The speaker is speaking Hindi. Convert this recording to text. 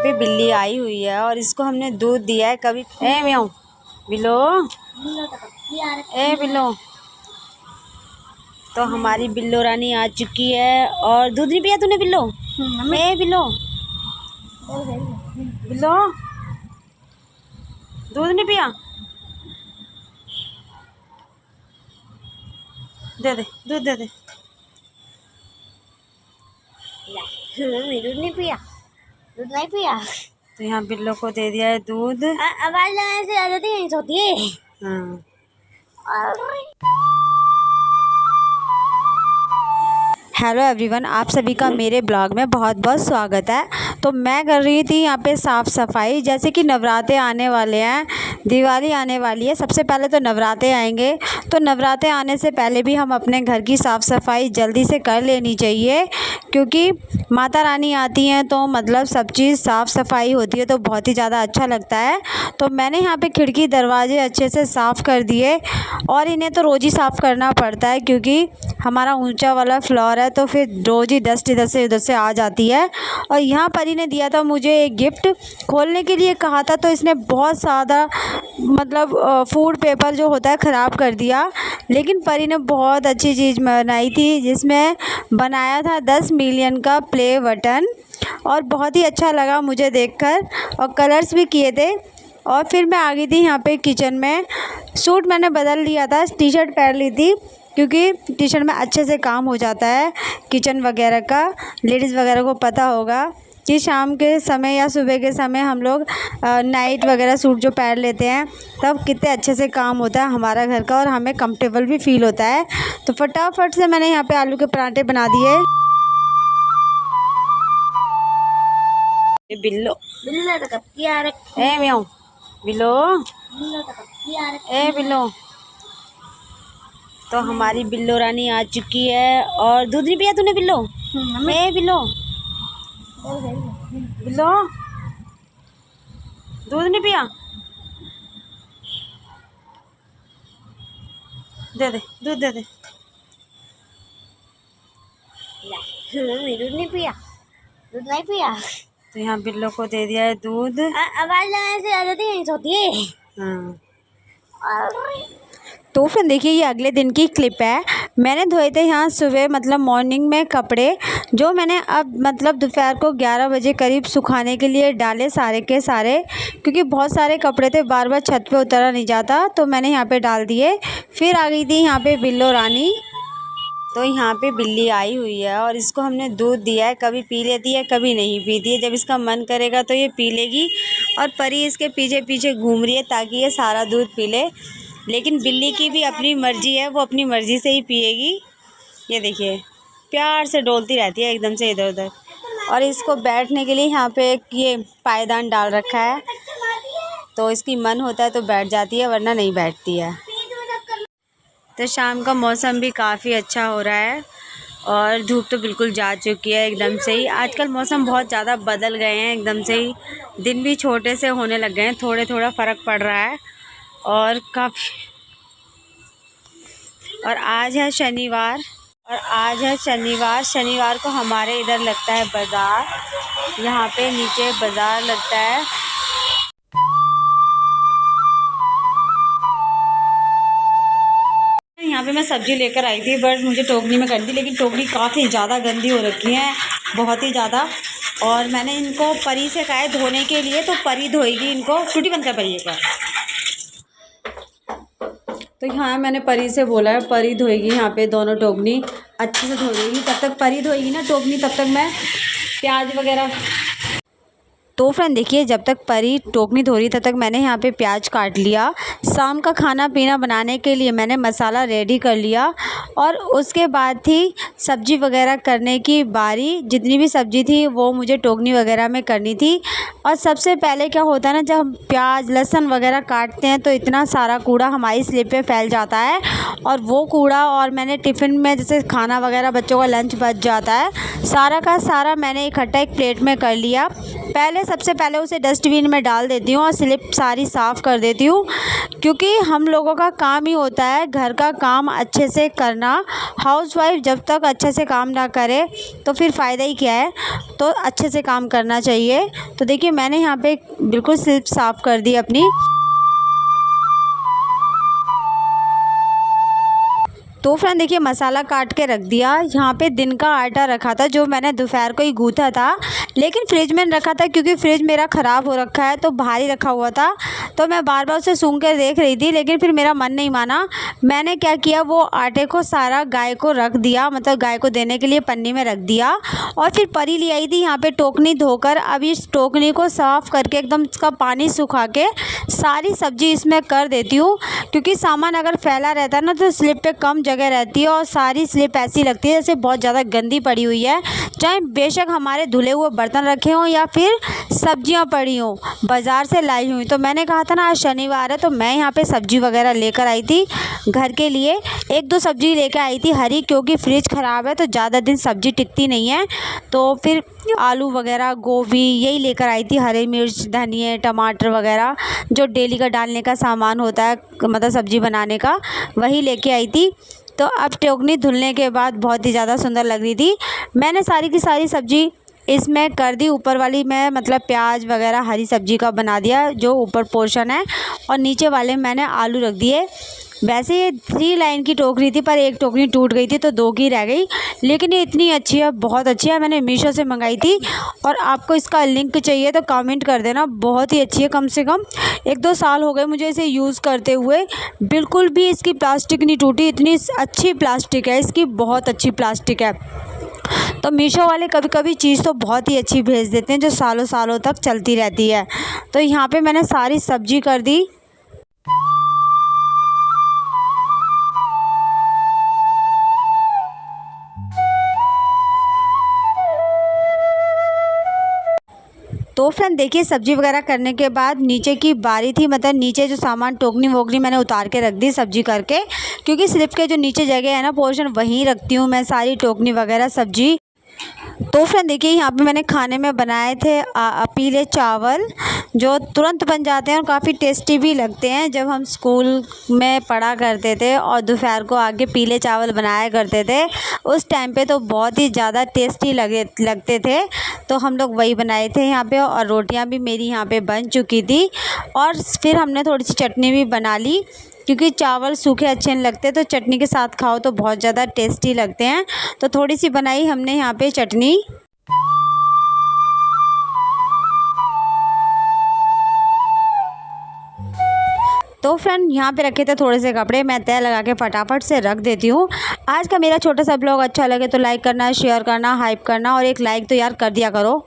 पे बिल्ली आई हुई है और इसको हमने दूध दिया है। कभी ए म्याऊं बिल्लो, ए बिल्लो। तो हमारी बिल्लो रानी आ चुकी है और दूध नहीं पिया तूने बिल्लो? ए बिल्लो, बिल्लो दूध नहीं पिया? दे दे दूध, दे दे। दूध नहीं पिया, दूध नहीं पिया। तो यहाँ बिल्लो को दे दिया है दूध। आवाज लगाने से आ जाती है, सोती है। हाँ। हेलो एवरीवन, आप सभी का मेरे ब्लॉग में बहुत बहुत स्वागत है। तो मैं कर रही थी यहाँ पे साफ़ सफाई। जैसे कि नवरात्रे आने वाले हैं, दिवाली आने वाली है। सबसे पहले तो नवरात्रे आएंगे, तो नवरात्रे आने से पहले भी हम अपने घर की साफ़ सफाई जल्दी से कर लेनी चाहिए, क्योंकि माता रानी आती हैं तो मतलब सब चीज़ साफ़ सफाई होती है तो बहुत ही ज़्यादा अच्छा लगता है। तो मैंने यहाँ पे खिड़की दरवाजे अच्छे से साफ़ कर दिए और इन्हें तो रोज़ ही साफ़ करना पड़ता है, क्योंकि हमारा ऊंचा वाला फ्लोर है तो फिर रोज़ ही डस्ट इधर से उधर से आ जाती है। और यहाँ परी ने दिया था मुझे एक गिफ्ट, खोलने के लिए कहा था तो इसने बहुत ज़्यादा मतलब फूड पेपर जो होता है ख़राब कर दिया। लेकिन परी ने बहुत अच्छी चीज़ बनाई थी, जिसमें बनाया था 10 मिलियन का प्ले बटन, और बहुत ही अच्छा लगा मुझे देखकर, और कलर्स भी किए थे। और फिर मैं आ गई थी यहाँ पे किचन में। सूट मैंने बदल लिया था, टी शर्ट पहन ली थी, क्योंकि टी शर्ट में अच्छे से काम हो जाता है किचन वगैरह का। लेडीज़ वगैरह को पता होगा कि शाम के समय या सुबह के समय हम लोग नाइट वगैरह सूट जो पहन लेते हैं तब कितने अच्छे से काम होता है हमारा घर का, और हमें कंफर्टेबल भी फील होता है। तो फटाफट से मैंने यहाँ पे आलू के पराठे बना दिए। बिल्लो बिल्लो तो कब की आ रखी ए म्याऊं बिल्लो, बिल्लो तो कब की आ रखी ए बिल्लो। तो हमारी बिल्लो रानी आ चुकी है और दूध नहीं पिया तूने बिल्लो? ए बिल्लो, बिल्लो दूध नहीं पिया? दे दे दूध, दे दे। दूध नहीं पिया, दूध नहीं पिया। तो यहाँ बिल्लो को दे दिया है दूध। आवाज लगाने से आ जाती है, सोती है। हाँ। तो फ्रेंड देखिए, ये अगले दिन की क्लिप है। मैंने धोए थे यहाँ सुबह मतलब मॉर्निंग में कपड़े, जो मैंने अब मतलब दोपहर को 11 बजे करीब सुखाने के लिए डाले सारे के सारे, क्योंकि बहुत सारे कपड़े थे, बार बार छत पे उतरा नहीं जाता, तो मैंने यहाँ पे डाल दिए। फिर आ गई थी यहाँ पे बिल्लो रानी। तो यहाँ पे बिल्ली आई हुई है और इसको हमने दूध दिया है। कभी पी लेती है, कभी नहीं पीती है। जब इसका मन करेगा तो ये पी लेगी, और परी इसके पीछे पीछे घूम रही है ताकि ये सारा दूध पी ले। लेकिन बिल्ली की भी अपनी मर्ज़ी है, वो अपनी मर्ज़ी से ही पिएगी। ये देखिए, प्यार से डोलती रहती है एकदम से इधर उधर। और इसको बैठने के लिए यहाँ पे एक ये पायदान डाल रखा है, तो इसकी मन होता है तो बैठ जाती है, वरना नहीं बैठती है। तो शाम का मौसम भी काफ़ी अच्छा हो रहा है और धूप तो बिल्कुल जा चुकी है एकदम से ही। आजकल मौसम बहुत ज़्यादा बदल गए हैं एकदम से ही, दिन भी छोटे से होने लग गए हैं, थोड़े थोड़ा फ़र्क पड़ रहा है। और काफ़ी, और आज है शनिवार, शनिवार को हमारे इधर लगता है बाज़ार। यहाँ पे नीचे बाज़ार लगता है। यहाँ पे मैं सब्ज़ी लेकर आई थी, बट मुझे टोकरी में करनी थी, लेकिन टोकरी काफ़ी ज़्यादा गंदी हो रखी है, बहुत ही ज़्यादा। और मैंने इनको परी से कहा है धोने के लिए, तो परी धोएगी इनको। टूटी बंद कर परी एक बार। तो यहाँ मैंने परी से बोला है, परी धोएगी यहाँ पे दोनों टोकनी अच्छे से धो देगी। तब तक परी धोएगी ना टोकनी, तब तक मैं प्याज वगैरह। तो फ्रेंड देखिए, जब तक परी टोकनी धो रही तब तक मैंने यहाँ पे प्याज काट लिया। शाम का खाना पीना बनाने के लिए मैंने मसाला रेडी कर लिया, और उसके बाद थी सब्ज़ी वगैरह करने की बारी। जितनी भी सब्ज़ी थी वो मुझे टोकनी वगैरह में करनी थी। और सबसे पहले क्या होता है ना, जब हम प्याज लहसुन वगैरह काटते हैं तो इतना सारा कूड़ा हमारी स्लिप पे फैल जाता है, और वो कूड़ा, और मैंने टिफ़िन में जैसे खाना वगैरह बच्चों का लंच बच जाता है, सारा का सारा मैंने इकट्ठा एक प्लेट में कर लिया। पहले सबसे पहले उसे डस्टबिन में डाल देती हूँ और स्लिप सारी साफ़ कर देती हूँ, क्योंकि हम लोगों का काम ही होता है घर का काम अच्छे से करना। हाउसवाइफ जब तक अच्छे से काम ना करे तो फिर फ़ायदा ही क्या है, तो अच्छे से काम करना चाहिए। तो देखिए मैंने यहाँ पे बिल्कुल स्लिप साफ़ कर दी अपनी। तो फ्रेंड देखिए मसाला काट के रख दिया। यहाँ पे दिन का आटा रखा था जो मैंने दोपहर को ही गूँथा था, लेकिन फ्रिज में रखा था क्योंकि फ्रिज मेरा ख़राब हो रखा है तो भारी रखा हुआ था। तो मैं बार बार उसे सूंघ कर देख रही थी, लेकिन फिर मेरा मन नहीं माना। मैंने क्या किया, वो आटे को सारा गाय को रख दिया, मतलब गाय को देने के लिए पन्नी में रख दिया। और फिर परी ले आई थी यहाँ पे टोकनी धोकर। अब इस टोकनी को साफ़ करके एकदम इसका पानी सुखा के सारी सब्ज़ी इसमें कर देती हूँ, क्योंकि सामान अगर फैला रहता है ना तो स्लिप पे कम जगह रहती है और सारी स्लिप ऐसी लगती है जैसे बहुत ज़्यादा गंदी पड़ी हुई है। चाहे बेशक हमारे धुले हुए बर्तन रखे हों या फिर सब्जियां पड़ी हों, बाज़ार से लाई हुई। तो मैंने कहा था ना आज शनिवार है, तो मैं यहाँ पे सब्ज़ी वगैरह लेकर आई थी घर के लिए। 1-2 सब्ज़ी लेकर आई थी हरी, क्योंकि फ्रिज ख़राब है तो ज़्यादा दिन सब्ज़ी टिकती नहीं है। तो फिर आलू वगैरह, गोभी यही लेकर आई थी, हरी मिर्च, धनिया, टमाटर वगैरह जो डेली का डालने का सामान होता है, मतलब सब्ज़ी बनाने का, वही लेके आई थी। तो अब टोकनी धुलने के बाद बहुत ही ज़्यादा सुंदर लग रही थी। मैंने सारी की सारी सब्ज़ी इसमें कर दी। ऊपर वाली मैं मतलब प्याज वगैरह हरी सब्ज़ी का बना दिया जो ऊपर पोर्शन है, और नीचे वाले मैंने आलू रख दिए। वैसे ये 3 लाइन की टोकरी थी, पर एक टोकरी टूट गई थी तो 2 की रह गई, लेकिन ये इतनी अच्छी है, बहुत अच्छी है। मैंने मीशो से मंगाई थी, और आपको इसका लिंक चाहिए तो कमेंट कर देना। बहुत ही अच्छी है, कम से कम 1-2 साल हो गए मुझे इसे यूज़ करते हुए। बिल्कुल भी इसकी प्लास्टिक नहीं टूटी, इतनी अच्छी प्लास्टिक है इसकी, बहुत अच्छी प्लास्टिक है। तो मीशो वाले कभी कभी चीज़ तो बहुत ही अच्छी भेज देते हैं जो सालों सालों तक चलती रहती है। तो यहाँ पे मैंने सारी सब्जी कर दी। तो फ्रेंड देखिए सब्ज़ी वगैरह करने के बाद नीचे की बारी थी, मतलब नीचे जो सामान टोकनी वोकनी मैंने उतार के रख दी सब्ज़ी करके, क्योंकि स्लिप के जो नीचे जगह है ना पोर्शन, वहीं रखती हूँ मैं सारी टोकनी वगैरह सब्ज़ी। तो फ्रेंड देखिए यहाँ पे मैंने खाने में बनाए थे पीले चावल, जो तुरंत बन जाते हैं और काफ़ी टेस्टी भी लगते हैं। जब हम स्कूल में पढ़ा करते थे और दोपहर को आगे पीले चावल बनाया करते थे, उस टाइम पे तो बहुत ही ज़्यादा टेस्टी लगते थे। तो हम लोग वही बनाए थे यहाँ पे, और रोटियाँ भी मेरी यहाँ पे बन चुकी थी। और फिर हमने थोड़ी सी चटनी भी बना ली, क्योंकि चावल सूखे अच्छे नहीं लगते, तो चटनी के साथ खाओ तो बहुत ज़्यादा टेस्टी लगते हैं। तो थोड़ी सी बनाई हमने यहाँ पे चटनी। तो फ्रेंड यहाँ पे रखे थे थोड़े से कपड़े, मैं तय लगा के फटाफट से रख देती हूँ। आज का मेरा छोटा सा ब्लॉग अच्छा लगे तो लाइक करना, शेयर करना, हाइप करना, और एक लाइक तो यार कर दिया करो।